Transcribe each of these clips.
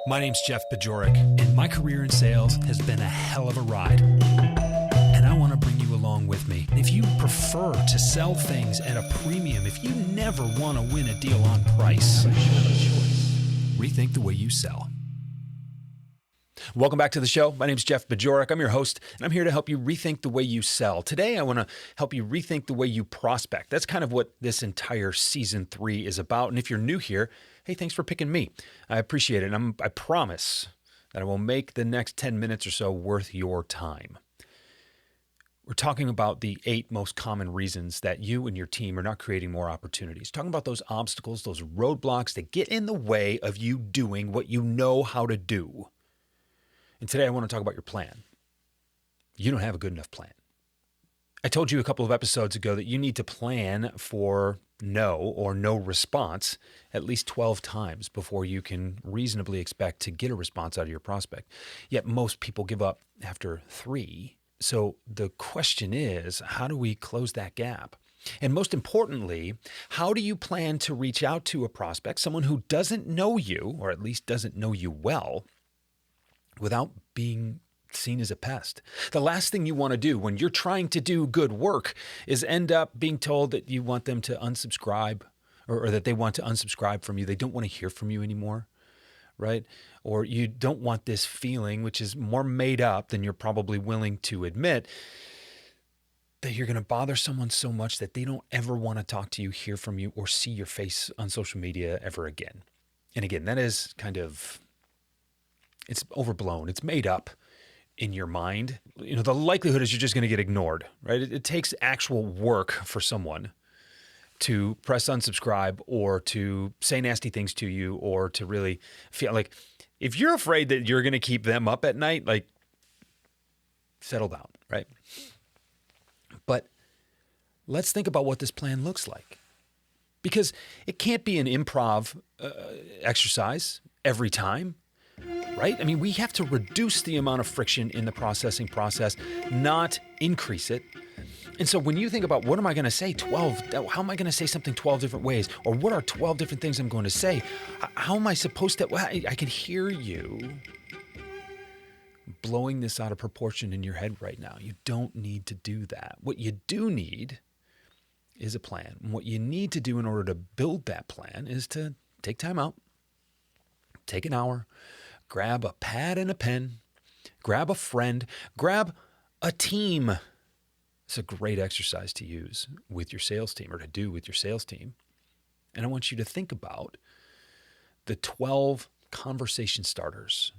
My name's Jeff Bajorek, and my career in sales has been a hell of a ride. And I want to bring you along with me. If you prefer to sell things at a premium, if you never want to win a deal on price, rethink the way you sell. Welcome back to the show. My name's Jeff Bajorek. I'm your host, and I'm here to help you rethink the way you sell. Today, I want to help you rethink the way you prospect. That's kind of what this entire season 3 is about. And if you're new here, hey, thanks for picking me. I appreciate it. And I promise that I will make the next 10 minutes or so worth your time. We're talking about the 8 most common reasons that you and your team are not creating more opportunities. Talking about those obstacles, those roadblocks that get in the way of you doing what you know how to do. And today I want to talk about your plan. You don't have a good enough plan. I told you a couple of episodes ago that you need to plan for no or no response at least 12 times before you can reasonably expect to get a response out of your prospect. Yet most people give up after 3. So the question is, how do we close that gap? And most importantly, how do you plan to reach out to a prospect, someone who doesn't know you, or at least doesn't know you well, without being seen as a pest? The last thing you want to do when you're trying to do good work is end up being told that you want them to unsubscribe or that they want to unsubscribe from you. They don't want to hear from you anymore, right? Or you don't want this feeling, which is more made up than you're probably willing to admit, that you're going to bother someone so much that they don't ever want to talk to you, hear from you, or see your face on social media ever again. And again, that is kind of... it's overblown. It's made up in your mind. You know, the likelihood is you're just going to get ignored, right? It takes actual work for someone to press unsubscribe or to say nasty things to you or to really feel like, if you're afraid that you're going to keep them up at night, like, settle down, right? But let's think about what this plan looks like, because it can't be an improv exercise every time. Right? I mean, we have to reduce the amount of friction in the processing process, not increase it. And so when you think about, what am I going to say 12, how am I going to say something 12 different ways? Or what are 12 different things I'm going to say? How am I supposed to, well, I can hear you blowing this out of proportion in your head right now. You don't need to do that. What you do need is a plan. And what you need to do in order to build that plan is to take time out, take an hour, grab a pad and a pen, grab a friend, grab a team. It's a great exercise to use with your sales team, or to do with your sales team. And I want you to think about the 12 conversation starters,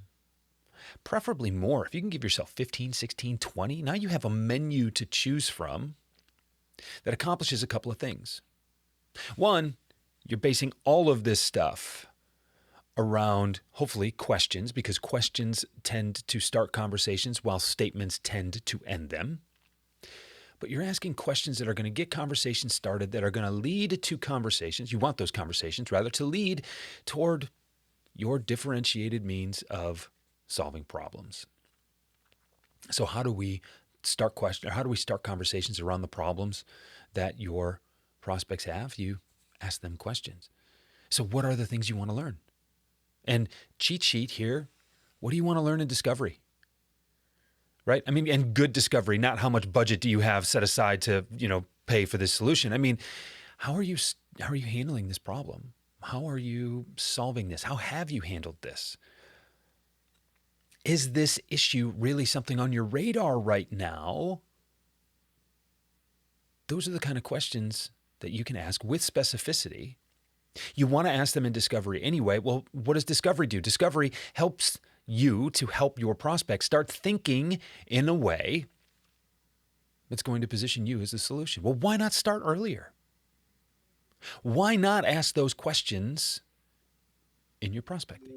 preferably more. If you can give yourself 15, 16, 20, now you have a menu to choose from that accomplishes a couple of things. One, you're basing all of this stuff around, hopefully, questions, because questions tend to start conversations while statements tend to end them. But you're asking questions that are going to get conversations started, that are going to lead to conversations. You want those conversations, rather, to lead toward your differentiated means of solving problems. So how do we start conversations around the problems that your prospects have? You ask them questions. So what are the things you want to learn? And cheat sheet here, what do you want to learn in discovery? Right? I mean, and good discovery, not how much budget do you have set aside to, pay for this solution. I mean, how are you handling this problem? How are you solving this? How have you handled this? Is this issue really something on your radar right now? Those are the kind of questions that you can ask with specificity. You want to ask them in discovery anyway. Well, what does discovery do? Discovery helps you to help your prospect start thinking in a way that's going to position you as the solution. Well, why not start earlier? Why not ask those questions in your prospecting?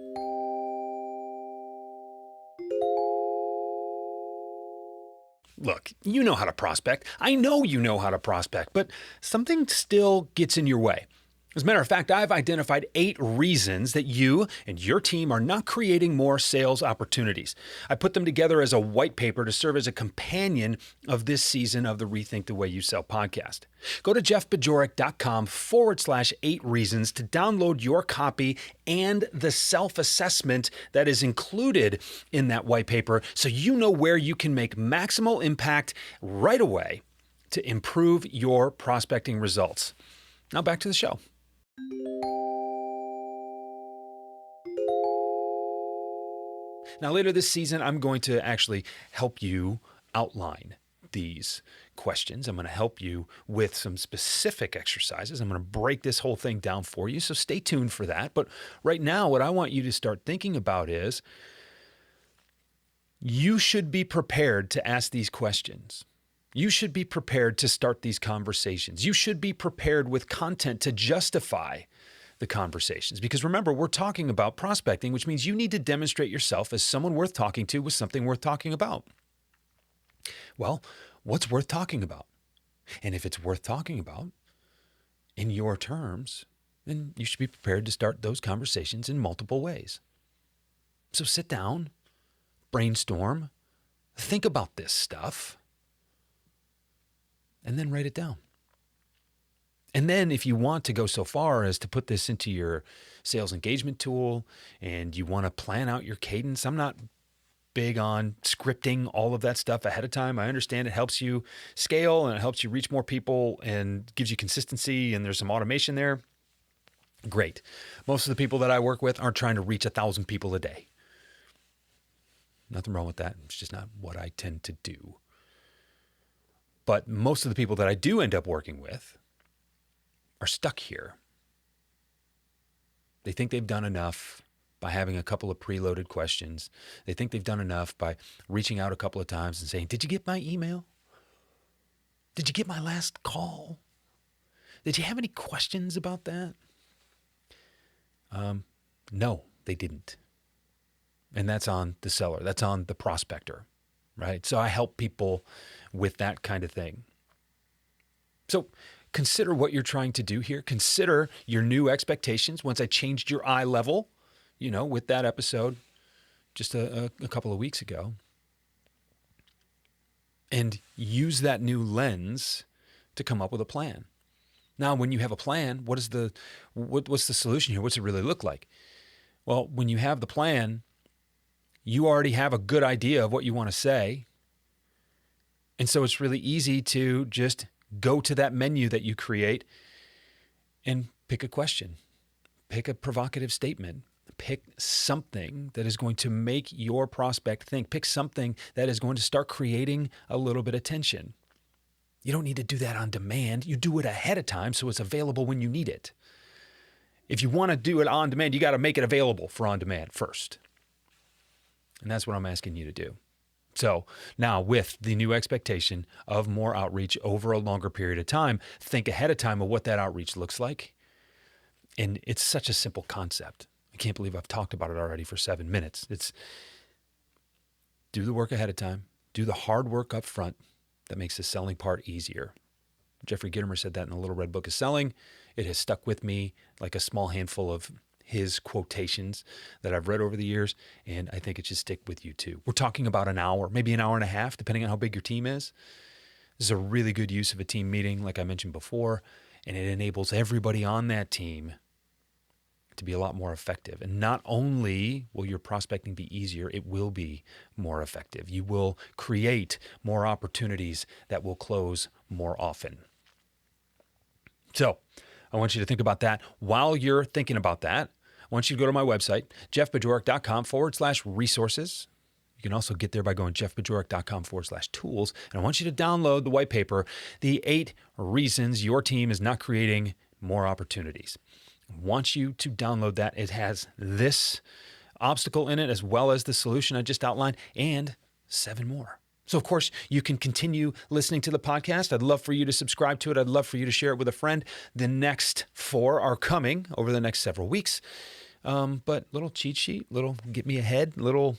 Look, you know how to prospect. I know you know how to prospect, but something still gets in your way. As a matter of fact, I've identified 8 reasons that you and your team are not creating more sales opportunities. I put them together as a white paper to serve as a companion of this season of the Rethink the Way You Sell podcast. Go to jeffbajorek.com/8 reasons to download your copy and the self-assessment that is included in that white paper so you know where you can make maximal impact right away to improve your prospecting results. Now back to the show. Now, later this season, I'm going to actually help you outline these questions. I'm going to help you with some specific exercises. I'm going to break this whole thing down for you, so stay tuned for that. But right now, what I want you to start thinking about is you should be prepared to ask these questions. You should be prepared to start these conversations. You should be prepared with content to justify the conversations. Because remember, we're talking about prospecting, which means you need to demonstrate yourself as someone worth talking to with something worth talking about. Well, what's worth talking about? And if it's worth talking about in your terms, then you should be prepared to start those conversations in multiple ways. So sit down, brainstorm, think about this stuff, and then write it down. And then if you want to go so far as to put this into your sales engagement tool and you want to plan out your cadence, I'm not big on scripting all of that stuff ahead of time. I understand it helps you scale and it helps you reach more people and gives you consistency and there's some automation there. Great. Most of the people that I work with aren't trying to reach 1,000 people a day. Nothing wrong with that. It's just not what I tend to do. But most of the people that I do end up working with are stuck here. They think they've done enough by having a couple of preloaded questions. They think they've done enough by reaching out a couple of times and saying, "Did you get my email? Did you get my last call? Did you have any questions about that?" No, they didn't. And that's on the seller. That's on the prospector, right? So I help people with that kind of thing. So consider what you're trying to do here. Consider your new expectations. Once I changed your eye level, with that episode just a couple of weeks ago, and use that new lens to come up with a plan. Now, when you have a plan, what's the solution here? What's it really look like? Well, when you have the plan, you already have a good idea of what you want to say. And so it's really easy to just go to that menu that you create and pick a question, pick a provocative statement, pick something that is going to make your prospect think, pick something that is going to start creating a little bit of tension. You don't need to do that on demand. You do it ahead of time so it's available when you need it. If you want to do it on demand, you got to make it available for on demand first. And that's what I'm asking you to do. So now with the new expectation of more outreach over a longer period of time, think ahead of time of what that outreach looks like. And it's such a simple concept. I can't believe I've talked about it already for 7 minutes. It's do the work ahead of time, do the hard work up front that makes the selling part easier. Jeffrey Gitomer said that in the Little Red Book of Selling. It has stuck with me like a small handful of his quotations that I've read over the years, and I think it should stick with you too. We're talking about an hour, maybe an hour and a half, depending on how big your team is. This is a really good use of a team meeting, like I mentioned before, and it enables everybody on that team to be a lot more effective. And not only will your prospecting be easier, it will be more effective. You will create more opportunities that will close more often. So I want you to think about that. While you're thinking about that, I want you to go to my website, jeffbajorek.com/resources. You can also get there by going jeffbajorek.com/tools. And I want you to download the white paper, the 8 reasons your team is not creating more opportunities. I want you to download that. It has this obstacle in it as well as the solution I just outlined and 7 more. So, of course, you can continue listening to the podcast. I'd love for you to subscribe to it. I'd love for you to share it with a friend. The next 4 are coming over the next several weeks. But little cheat sheet, little get me ahead, little,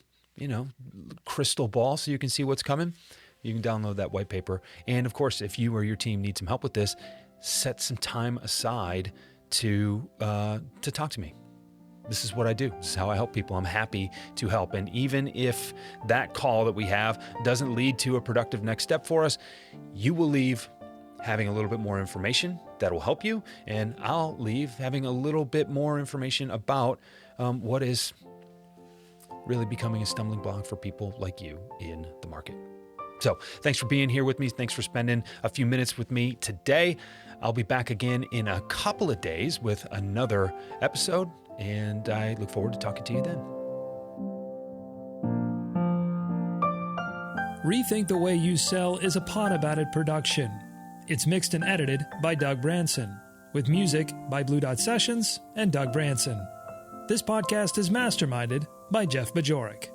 crystal ball so you can see what's coming. You can download that white paper. And, of course, if you or your team need some help with this, set some time aside to talk to me. This is what I do. This is how I help people. I'm happy to help. And even if that call that we have doesn't lead to a productive next step for us, you will leave having a little bit more information that will help you. And I'll leave having a little bit more information about what is really becoming a stumbling block for people like you in the market. So thanks for being here with me. Thanks for spending a few minutes with me today. I'll be back again in a couple of days with another episode, and I look forward to talking to you then. Rethink the Way You Sell is a Pod About It production. It's mixed and edited by Doug Branson, with music by Blue Dot Sessions and Doug Branson. This podcast is masterminded by Jeff Bajorek.